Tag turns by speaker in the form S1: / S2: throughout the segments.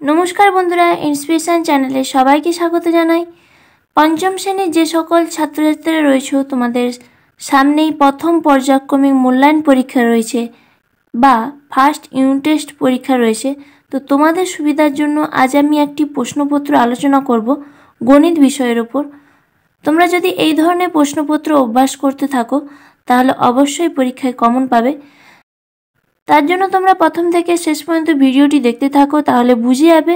S1: নমস্কার বন্ধুরা, ইন্সপিরেশন চ্যানেলে সবাইকে স্বাগত জানাই। পঞ্চম শ্রেণীর যে সকল ছাত্রছাত্রীরা রয়েছে, তোমাদের সামনেই প্রথম পর্যায়ক্রমিক মূল্যায়ন পরীক্ষা রয়েছে বা ফার্স্ট ইউনিট টেস্ট পরীক্ষা রয়েছে। তো তোমাদের সুবিধার জন্য আজ আমি একটি প্রশ্নপত্র আলোচনা করব গণিত বিষয়ের ওপর। তোমরা যদি এই ধরনের প্রশ্নপত্র অভ্যাস করতে থাকো তাহলে অবশ্যই পরীক্ষায় কমন পাবে। তার জন্য তোমরা প্রথম থেকে শেষ পর্যন্ত ভিডিওটি দেখতে থাকো, তাহলে বুঝে যাবে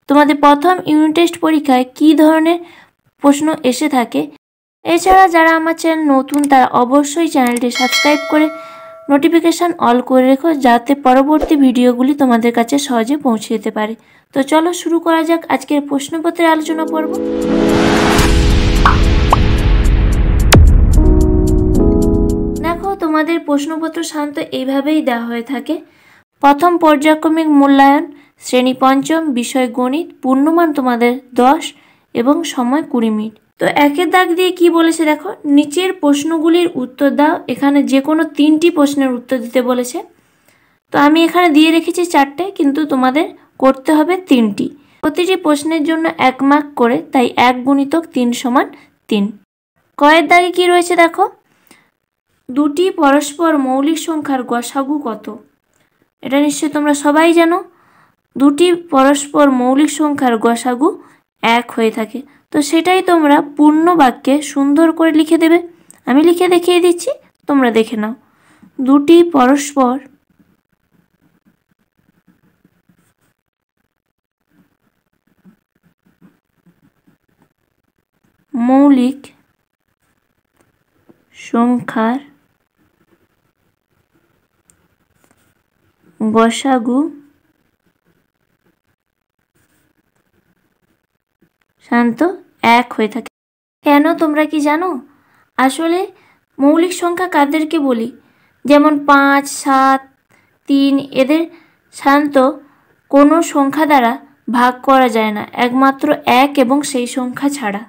S1: তোমাদের প্রথম ইউনিট টেস্ট পরীক্ষায় কী ধরনের প্রশ্ন এসে থাকে। এছাড়া যারা আমার চ্যানেল নতুন তারা অবশ্যই চ্যানেলটি সাবস্ক্রাইব করে নোটিফিকেশান অল করে রেখো, যাতে পরবর্তী ভিডিওগুলি তোমাদের কাছে সহজে পৌঁছে যেতে পারে। তো চলো শুরু করা যাক আজকের প্রশ্নপত্রের আলোচনা পর্ব। দেখো, তোমাদের প্রশ্নপত্র সাধারণত এইভাবেই দেওয়া হয়ে থাকে। প্রথম পর্যায়ক্রমিক মূল্যায়ন, শ্রেণী পঞ্চম, বিষয় গণিত, পূর্ণমান তোমাদের 10 এবং সময় 20 মিনিট। তো একের দাগ দিয়ে কি বলেছে দেখো, নিচের প্রশ্নগুলির উত্তর দাও। এখানে যে কোনো 3টি প্রশ্নের উত্তর দিতে বলেছে। তো আমি এখানে দিয়ে রেখেছি 4টে, কিন্তু তোমাদের করতে হবে 3টি। প্রতিটি প্রশ্নের জন্য 1 মার্ক করে, তাই 1 গুণিতক 3 সমান 3। কয়ের দাগে কি রয়েছে দেখো, দুটি পরস্পর মৌলিক সংখ্যার গসাগু কত? এটা নিশ্চয়ই তোমরা সবাই জানো। দুটি পরস্পর মৌলিক সংখ্যার গসাগু 1 হয়ে থাকে। তো সেটাই তোমরা পূর্ণ বাক্যে সুন্দর করে লিখে দেবে। আমি লিখে দেখিয়ে দিচ্ছি, তোমরা দেখে নাও। দুটি পরস্পর মৌলিক সংখ্যার গসাগু সাধারণত 1 হয়ে থাকে। কেন তোমরা কি জানো? আসলে মৌলিক সংখ্যা কাদেরকে বলি? যেমন 5, 7, 3, এদের সাধারণত কোনো সংখ্যা দ্বারা ভাগ করা যায় না, একমাত্র 1 এবং সেই সংখ্যা ছাড়া।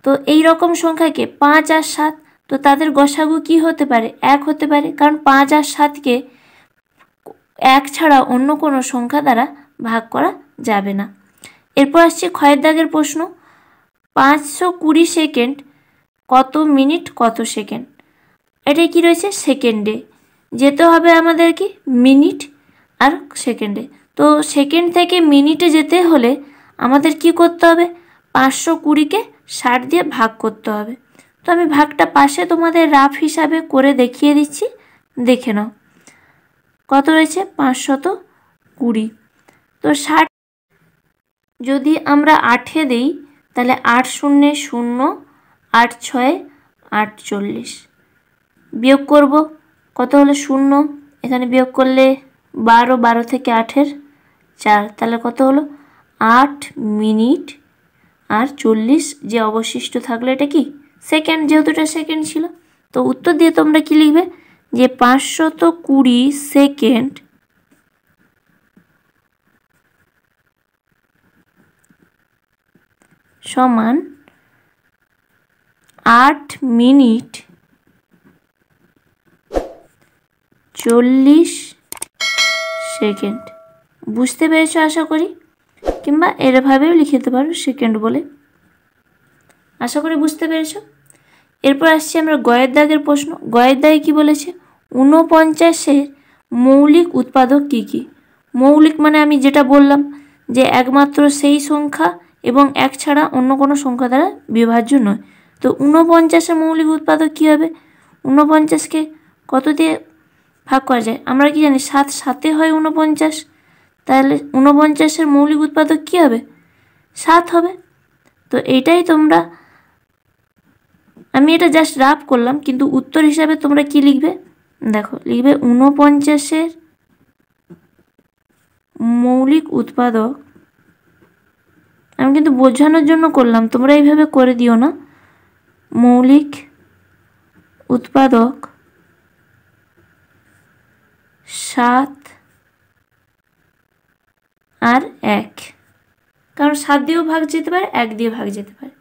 S1: তো এই রকম সংখ্যাকে 5 আর 7, তো তাদের গসাগু কি হতে পারে? 1 হতে পারে, কারণ 5 আর 7কে 1 ছাড়া অন্য কোনো সংখ্যা দ্বারা ভাগ করা যাবে না। এরপর আসছে ক্ষয়ের দাগের প্রশ্ন। 520 সেকেন্ড কত মিনিট কত সেকেন্ড? এটা কি রয়েছে? সেকেন্ডে যেতে হবে আমাদের, কি মিনিট আর সেকেন্ডে। তো সেকেন্ড থেকে মিনিটে যেতে হলে আমাদের কি করতে হবে? 520কে 60 দিয়ে ভাগ করতে হবে। তো আমি ভাগটা পাশে তোমাদের রাফ হিসাবে করে দেখিয়ে দিচ্ছি, দেখে নাও। কত রয়েছে? 520। তো 60 যদি আমরা 8-এ দিই তাহলে 8 শূন্যে 0, 8 6 48। বিয়োগ করব, কত হলো? 0। এখানে বিয়োগ করলে 12, 12 থেকে 8-এর 4, তাহলে কত হলো? 8 মিনিট আর 40 যে অবশিষ্ট থাকলো, এটা কি সেকেন্ড, যেহেতু এটা সেকেন্ড ছিল। তো উত্তর দিয়ে তোমরা কি লিখবে? যে 520 সেকেন্ড সমান 8 মিনিট 40 সেকেন্ড। বুঝতে পেরেছো আশা করি, কিংবা এরভাবেও লিখে দিতে পারো সেকেন্ড বলে। আশা করি বুঝতে পেরেছো। এরপর আসছি আমরা গয়ের দাগের প্রশ্ন। গয়ের দাগে কি বলেছে? 49-এর মৌলিক উৎপাদক কি কি? মৌলিক মানে আমি যেটা বললাম যে একমাত্র সেই সংখ্যা এবং 1 ছাড়া অন্য কোনো সংখ্যা দ্বারা বিভাজ্য নয়। তো 49-এর মৌলিক উৎপাদক কী হবে? 49কে কত দিয়ে ভাগ করা যায়? আমরা কি জানি? 7 7-এ হয় 49। তাহলে 49-এর মৌলিক উৎপাদক কী হবে? 7 হবে। তো এইটাই তোমরা, আমি এটা জাস্ট রাফ করলাম, কিন্তু উত্তর হিসাবে তোমরা কি লিখবে দেখো, লিখবে 49-এর মৌলিক উৎপাদক। আমি কিন্তু বোঝানোর জন্য করলাম, তোমরা এইভাবে করে দিও না। মৌলিক উৎপাদক 7 আর 1, কারণ 7 দিয়েও ভাগ যেতে পারে, 1 দিয়ে ভাগ যেতে পারে।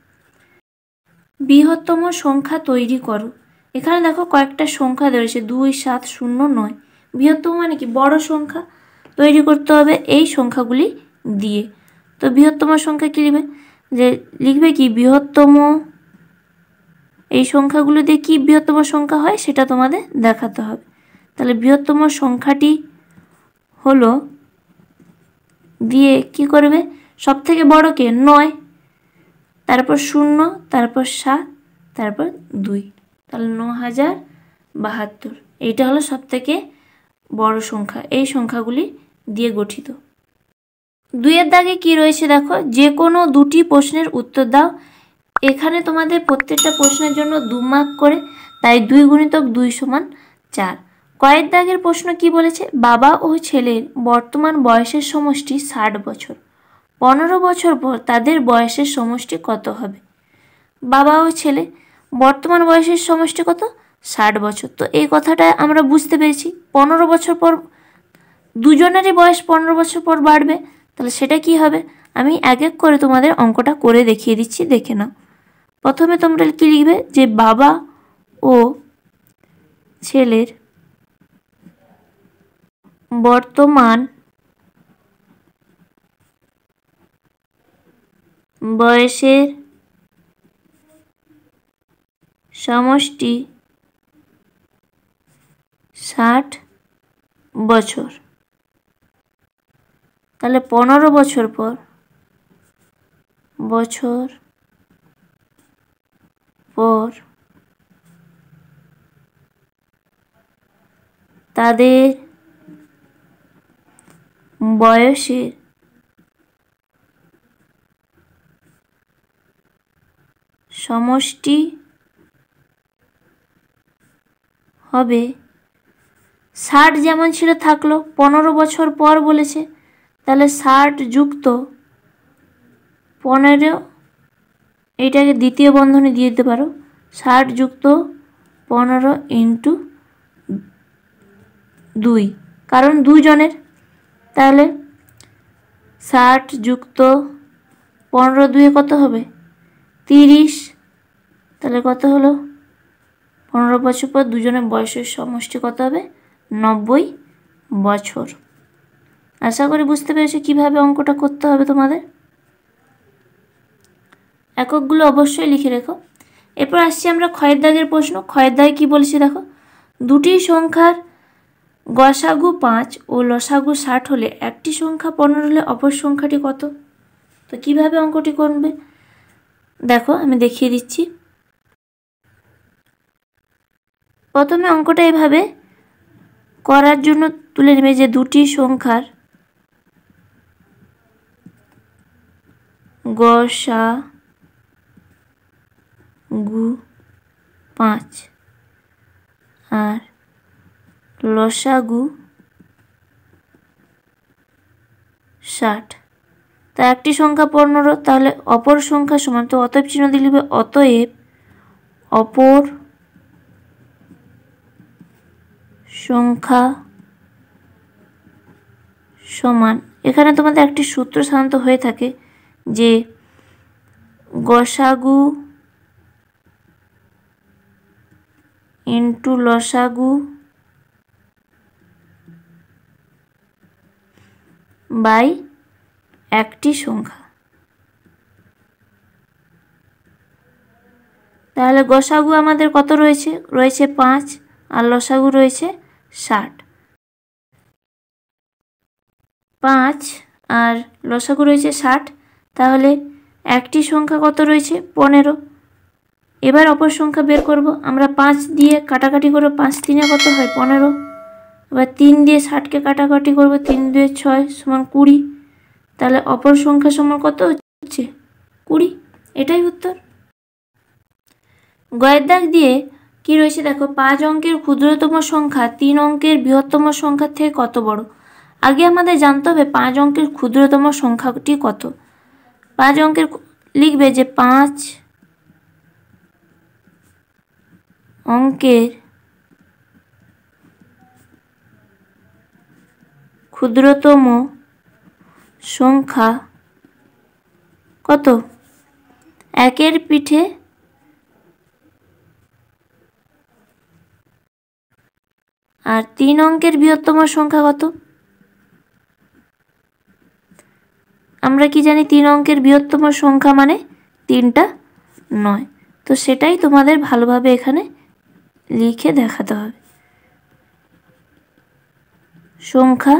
S1: বৃহত্তম সংখ্যা তৈরি করো। এখানে দেখো কয়েকটা সংখ্যা রয়েছে, 2, 7, 0, 9। বৃহত্তম মানে কি? বড় সংখ্যা তৈরি করতে হবে। এই সংখ্যাগুলি দিয়ে। তো বৃহত্তম সংখ্যা কী লিখবে, যে লিখবে কি বৃহত্তম, এই সংখ্যাগুলো দিয়ে কি বৃহত্তম সংখ্যা হয় সেটা তোমাদের দেখাতে হবে। তাহলে বৃহত্তম সংখ্যাটি হলো, দিয়ে কি করবে, সব থেকে বড় কে 9, তারপর 0, তারপর 7, তারপর 2, তাহলে 9072। এইটা হলো সব থেকে বড় সংখ্যা, এই সংখ্যাগুলি দিয়ে গঠিত। 2-এর দাগে কি রয়েছে দেখো, যে কোনো দুটি প্রশ্নের উত্তর দাও। এখানে তোমাদের প্রত্যেকটা প্রশ্নের জন্য 2 মার্ক করে, তাই 2 × 2 = 4। কয়ের দাগের প্রশ্ন কি বলেছে, বাবা ও ছেলের বর্তমান বয়সের সমষ্টি 60 বছর, 15 বছর পর তাদের বয়সের সমষ্টি কত হবে। বাবা ও ছেলে বর্তমান বয়সের সমষ্টি কত, 60 বছর। তো এই কথাটা আমরা বুঝতে পেরেছি, 15 বছর পর দুজনেরই বয়স 15 বছর পর বাড়বে, তাহলে সেটা কি হবে, আমি এক এক করে তোমাদের অঙ্কটা করে দেখিয়ে দিচ্ছি, দেখে নাও। প্রথমে তোমরা কি লিখবে, যে বাবা ও ছেলের বর্তমান বয়সের সমষ্টি 60 বছর। তাহলে 15 বছর পর তাদের বয়সের সমষ্টি হবে 60, যেমন ছিল থাকলো, 15 বছর পর বলেছে, তাহলে 60 যুক্ত 15, এইটাকে দ্বিতীয় বন্ধনী দিয়ে দিতে পারো, 60 যুক্ত 15 × 2, কারণ দুজনের, তাহলে 60 যুক্ত 15 2 কত হবে, 30। তাহলে কত হলো, 15 বছর পর দুজনের বয়সের সমষ্টি কত হবে, 90 বছর। আশা করি বুঝতে পেরেছো কিভাবে অঙ্কটা করতে হবে তোমাদের। এককগুলো অবশ্যই লিখে রেখো। এরপর আসছি আমরা ক্ষয়ের দাগের প্রশ্ন। ক্ষয়ের দাগে কী বলেছি দেখো, দুটি সংখ্যার গসাগু 5 ও লসাগু 60 হলে একটি সংখ্যা 15 হলে অপর সংখ্যাটি কত। তো কিভাবে অঙ্কটি করবে দেখো, আমি দেখিয়ে দিচ্ছি। প্রথমে অঙ্কটা এভাবে করার জন্য তুলে নেবে, যে দুটি সংখ্যার গসাগু 5 আর লসাগু 60, তা একটি সংখ্যা 15, তাহলে অপর সংখ্যা সমান, তো অতএব চিহ্ন দিয়ে লিখবে, অতএব অপর সংখ্যা সমান। এখানে তোমাদের একটি সূত্র সাধারণত হয়ে থাকে, যে গসাগু ইন্টু লসাগু বাই একটি সংখ্যা। তাহলে গসাগু আমাদের কত রয়েছে, 5, আর লসাগু রয়েছে 60। 5 আর লসাগু রয়েছে 60, তাহলে একটি সংখ্যা কত রয়েছে, 15। এবার অপর সংখ্যা বের করব আমরা, 5 দিয়ে কাটাকাটি করব, 5 3 কত হয়, 15। এবার 3 দিয়ে 60কে কাটাকাটি করব, 3 2 6 = 20। তাহলে অপর সংখ্যা সমান কত হচ্ছে, 20। এটাই উত্তর। গয়ের দাগ দিয়ে কি রয়েছে দেখো, 5 অঙ্কের ক্ষুদ্রতম সংখ্যা 3 অঙ্কের বৃহত্তম সংখ্যার থেকে কত বড়। আগে আমাদের জানতে হবে 5 অঙ্কের ক্ষুদ্রতম সংখ্যাটি কত। 5 অঙ্কের লিখবে, যে 5 অঙ্কের ক্ষুদ্রতম সংখ্যা কত, 1-এর পিঠে 3 অঙ্কের বৃহত্তম সংখ্যা কত, আমরা কি জানি 3 অঙ্কের বৃহত্তম সংখ্যা মানে 3টা 9। তো সেটাই তোমাদের ভালোভাবে এখানে লিখে দেখাতে হবে। সংখ্যা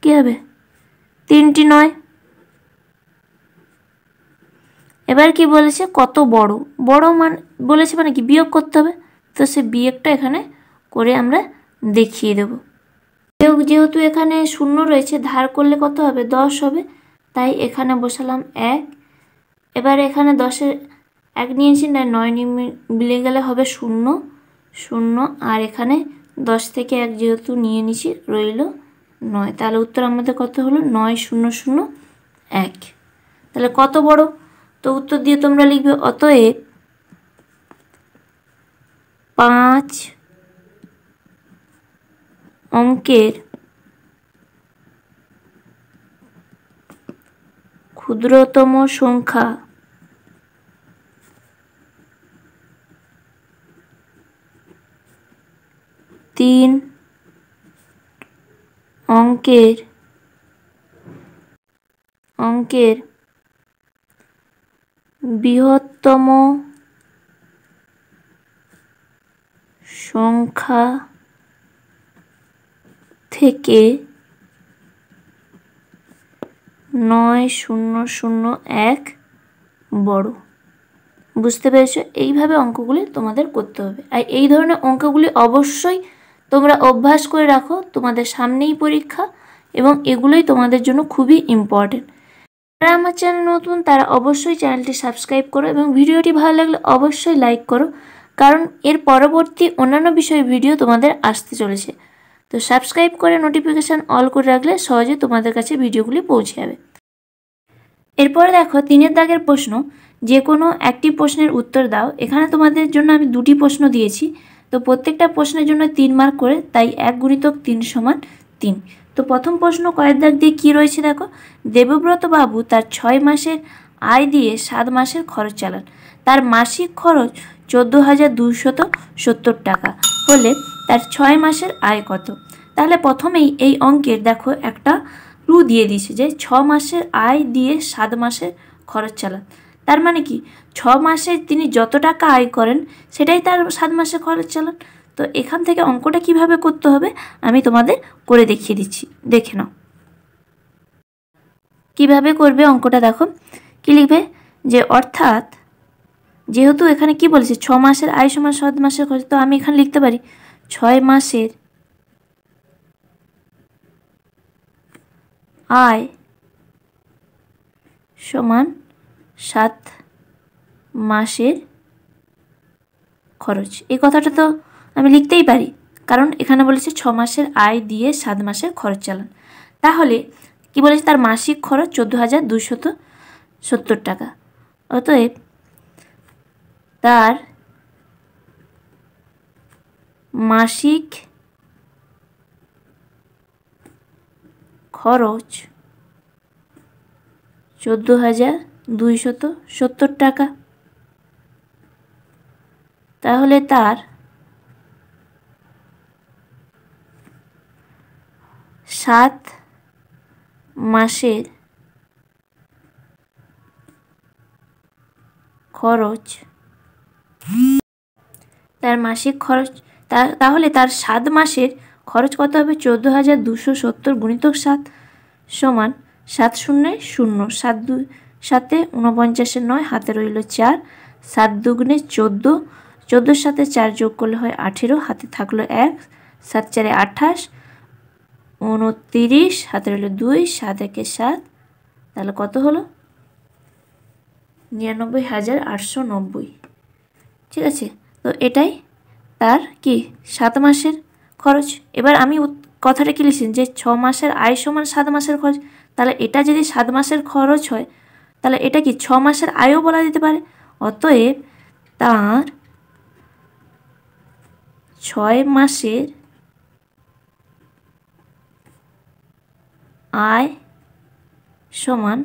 S1: কি হবে 3টি 9। এবার কি বলেছে কত বড়, বড় মানে বলেছে মানে কি বিয়োগ করতে হবে। তো সে বিয়োগটা এখানে করে আমরা দেখিয়ে দেব। বিয়োগ যেহেতু এখানে শূন্য রয়েছে, ধার করলে কত হবে 10 হবে, তাই এখানে বসালাম 1। এবার এখানে 10-এর 1 নিয়েছি, না 9 মিলে গেলে হবে 0 0, আর এখানে 10 থেকে 1 যেহেতু নিয়ে নিছি রইল 9। তাহলে উত্তর আমাদের কত হলো 90001। তাহলে কত বড়, তো উত্তর দিয়ে তোমরা লিখবে অতএব 5 অঙ্কের ক্ষুদ্রতম সংখ্যা তিন অঙ্কের বৃহত্তম সংখ্যা থেকে 9001 বড়। বুঝতে পেরেছো? এইভাবে অঙ্কগুলি তোমাদের করতে হবে। আর এই ধরনের অঙ্কগুলি অবশ্যই তোমরা অভ্যাস করে রাখো, তোমাদের সামনেই পরীক্ষা এবং এগুলোই তোমাদের জন্য খুবই ইম্পর্টেন্ট। যারা আমার চ্যানেল নতুন তারা অবশ্যই চ্যানেলটি সাবস্ক্রাইব করো এবং ভিডিওটি ভালো লাগলে অবশ্যই লাইক করো, কারণ এর পরবর্তী অন্যান্য বিষয়ের ভিডিও তোমাদের আসতে চলেছে। তো সাবস্ক্রাইব করে নোটিফিকেশান অল করে রাখলে সহজে তোমাদের কাছে ভিডিওগুলি পৌঁছে যাবে। এরপরে দেখো 3-এর দাগের প্রশ্ন, যে কোনো একটি প্রশ্নের উত্তর দাও। এখানে তোমাদের জন্য আমি 2টি প্রশ্ন দিয়েছি, তো প্রত্যেকটা প্রশ্নের জন্য 3 মার্ক করে, তাই 1 × 3 = 3। তো প্রথম প্রশ্ন কয়ের দাগ দিয়ে কী রয়েছে দেখো, দেবব্রত বাবু তার 6 মাসের আয় দিয়ে 7 মাসের খরচ চালান। তার মাসিক খরচ 14,270 টাকা হলে তার 6 মাসের আয় কত? তাহলে প্রথমেই এই অঙ্কের দেখো একটা ক্লু দিয়ে দিয়েছে যে 6 মাসের আয় দিয়ে 7 মাসের খরচ চালান। তার মানে কি 6 মাসে তিনি যত টাকা আয় করেন সেটাই তার 7 মাসের খরচ চালান। তো এখান থেকে অঙ্কটা কিভাবে করতে হবে আমি তোমাদের করে দেখিয়ে দিচ্ছি, দেখে নাও কিভাবে করবে অঙ্কটা। দেখো কি লিখবে, যে অর্থাৎ যেহেতু এখানে কি বলেছে 6 মাসের আয় সমান 7 মাসের খরচ, তো আমি এখানে লিখতে পারি 6 মাসের আয় সমান 7 মাসের খরচ। এই কথাটা তো আমি লিখতেই পারি, কারণ এখানে বলেছে 6 মাসের আয় দিয়ে 7 মাসের খরচ চালান। তাহলে কি বলেছে, তার মাসিক খরচ 14,270 টাকা। অতএব তার মাসিক খরচ 14,270 টাকা। তাহলে তার 7 মাসের খরচ, তার মাসিক খরচ তাহলে তার 7 মাসের খরচ কত হবে 14,270 × 7 সমান 7 0 0, 7 2 7 49 9, হাতে রইল 4, 7 2 × 14, 14-র সাথে 4 যোগ করলে হয় 18, হাতে থাকলো 1, 7 4 28, 29, হাতে রইল 2, 7 1 7, তাহলে কত হলো 99,890। ঠিক আছে, তো এটাই তার কি 7 মাসের খরচ। এবার আমি কথাটা কি লিখছি যে 6 মাসের আয় সমান 7 মাসের খরচ, তাহলে এটা যদি 7 মাসের খরচ হয় তাহলে এটা কি 6 মাসের আয়ও বলা যেতে পারে। অতএব তার 6 মাসের আয় সমান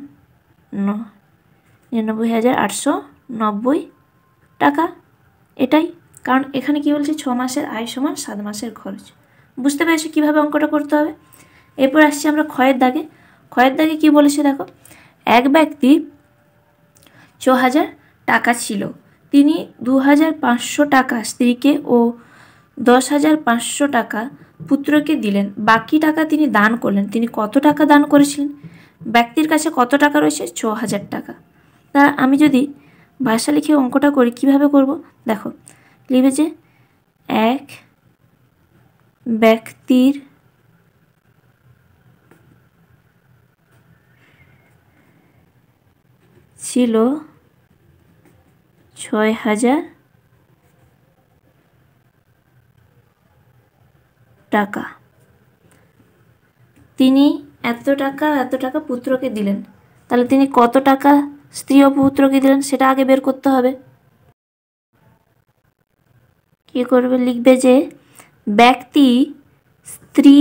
S1: 99,890 টাকা। এটাই কারণ এখানে কি বলছে 6 মাসের আয় সমান 7 মাসের খরচ। বুঝতে পেরেছি কীভাবে অঙ্কটা করতে হবে। এরপর আসছি আমরা ক্ষয়ের দাগে। ক্ষয়ের দাগে কী বলেছে দেখো, এক ব্যক্তি ৬,০০০ টাকা ছিল, তিনি ২,৫০০ টাকা স্ত্রীকে ও ১০,৫০০ টাকা পুত্রকে দিলেন, বাকি টাকা তিনি দান করলেন। তিনি কত টাকা দান করেছিলেন? ব্যক্তির কাছে কত টাকা রয়েছে? ৬,০০০ টাকা। তা আমি যদি ভাষা লিখে অঙ্কটা করি, কিভাবে করব দেখো, লিখবে যে এক ব্যক্তির ছিল ৬,০০০ টাকা, তিনি এত টাকা পুত্রকে দিলেন। তাহলে তিনি কত টাকা স্ত্রী ও পুত্রকে দিলেন সেটা আগে বের করতে হবে। কি করবে, লিখবে যে ব্যক্তি স্ত্রী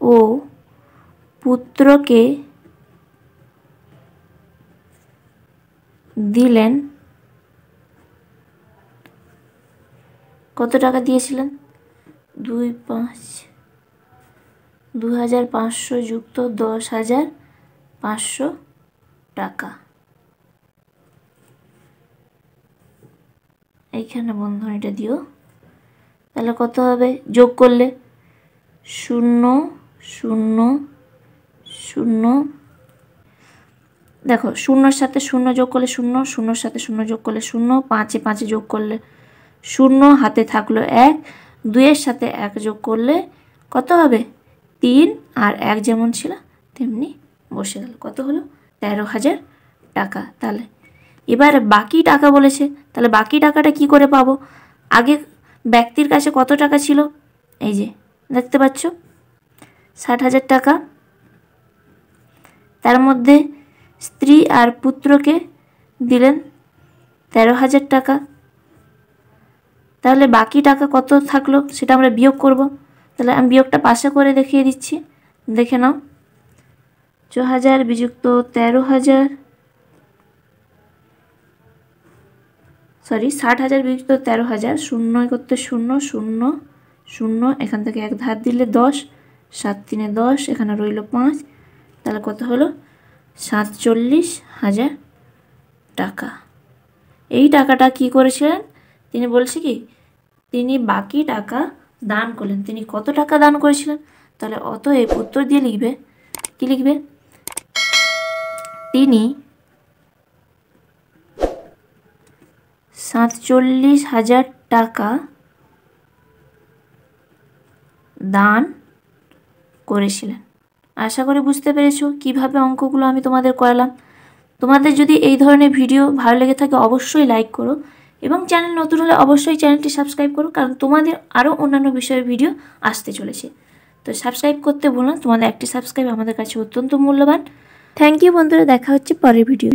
S1: ও পুত্রকে দিলেন, কত টাকা দিয়েছিলেন? ২,৫০০ যুক্ত ১০,৫০০ টাকা। এইখানে বন্ধনীটা দিও, তাহলে কত হবে? যোগ করলে ০ ০ ০, দেখো ০-র সাথে ০ যোগ করলে ০, ০-র সাথে ০ যোগ করলে ০, ৫-এ ৫ যোগ করলে ০, হাতে থাকলো ১, ২-এর সাথে ১ যোগ করলে কত হবে? ৩, আর ১ যেমন ছিল তেমনি বসে গেল। কত হলো? ১৩,০০০ টাকা। তাহলে এবার বাকি টাকা বলেছে, তাহলে বাকি টাকাটা কি করে পাবো? আগে ব্যক্তির কাছে কত টাকা ছিল? এই যে দেখতে পাচ্ছ ৬০,০০০ টাকা, তার মধ্যে স্ত্রী আর পুত্রকে দিলেন ১৩,০০০ টাকা। তাহলে বাকি টাকা কত থাকলো সেটা আমরা বিয়োগ করব। তাহলে আমি বিয়োগটা পাশে করে দেখিয়ে দিচ্ছি, দেখে নাও। ৬,০০০ বিযুক্ত ১৩,০০০, সরি ৬০,০০০ বিযুক্ত ১৩,০০০, ০ করতে ০ ০ ০, এখান থেকে ১ ধার দিলে ১০, ৭-৩-এ ১০, এখানে রইল ৫, তাহলে কত হলো? ৪৭,০০০ টাকা। এই টাকাটা কি করেছিলেন? তিনি বলছে কি, তিনি বাকি টাকা দান করলেন। তিনি কত টাকা দান করেছিলেন? তাহলে অতএব উত্তর দিয়ে লিখবে, কি লিখবে? তিনি ৪৭,০০০ টাকা দান করেছিলেন। আশা করি বুঝতে পেরেছো কিভাবে অঙ্কগুলো আমি তোমাদের করালাম। তোমাদের যদি এই ধরনের ভিডিও ভালো লেগে থাকে অবশ্যই লাইক করো, এবং চ্যানেল নতুন হলে অবশ্যই চ্যানেলটি সাবস্ক্রাইব করো, কারণ তোমাদের আরও অন্যান্য বিষয়ের ভিডিও আসতে চলেছে। তো সাবস্ক্রাইব করতে ভুলো না, তোমাদের একটি সাবস্ক্রাইব আমাদের কাছে অত্যন্ত মূল্যবান। থ্যাংক ইউ বন্ধুরা, দেখা হচ্ছে পরের ভিডিও।